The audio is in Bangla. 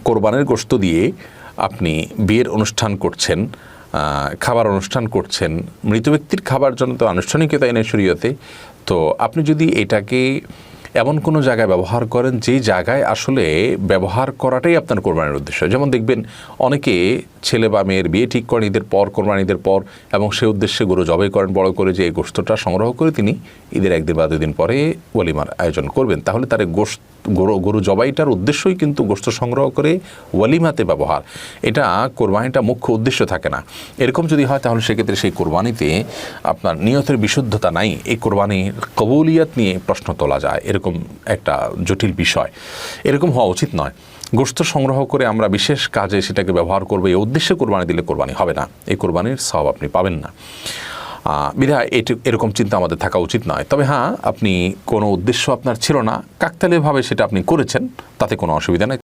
কোরবানের গোশত দিয়ে আপনি বিয়ের অনুষ্ঠান করছেন, খাবার অনুষ্ঠান করছেন, মৃত ব্যক্তির খাবার জন্য তো আনুষ্ঠানিকতা এনে শরীয়তে, তো আপনি যদি এটাকে এমন কোনো জায়গায় ব্যবহার করেন যেই জায়গায় আসলে ব্যবহার করাটাই আপনার কোরবানির উদ্দেশ্য। যেমন দেখবেন অনেকে ছেলে বা মেয়ের বিয়ে ঠিক করেন ঈদের পর, কোরবানি ঈদের পর, এবং সে উদ্দেশ্যে গরু জবাই করেন বড় করে, যে এই গোশতটা সংগ্রহ করে তিনি ঈদের একদিন বা দুদিন পরে ওয়ালিমার আয়োজন করবেন। তাহলে তার গরু জবাইটার উদ্দেশ্যই কিন্তু গোশত সংগ্রহ করে ওয়ালিমাতে ব্যবহার, এটা কোরবানিটা মুখ্য উদ্দেশ্য থাকে না। এরকম যদি হয় তাহলে সেক্ষেত্রে সেই কোরবানিতে আপনার নিয়তের বিশুদ্ধতা নাই, এই কোরবানির কবুলিয়ত নিয়ে প্রশ্ন তোলা যায়। এরকম একটা জটিল বিষয়, এরকম হওয়া উচিত নয়। গোশত সংগ্রহ করে আমরা বিশেষ কাজে সেটাকে ব্যবহার করবো, এই উদ্দেশ্যে কোরবানি দিলে কোরবানি হবে না, এই কোরবানির সওয়াব আপনি পাবেন না। বিধায় এরকম চিন্তা আমাদের থাকা উচিত নয়। তবে হ্যাঁ, আপনি কোনো উদ্দেশ্য আপনার ছিল না, কাকতালীয়ভাবে সেটা আপনি করেছেন, তাতে কোনো অসুবিধা নেই।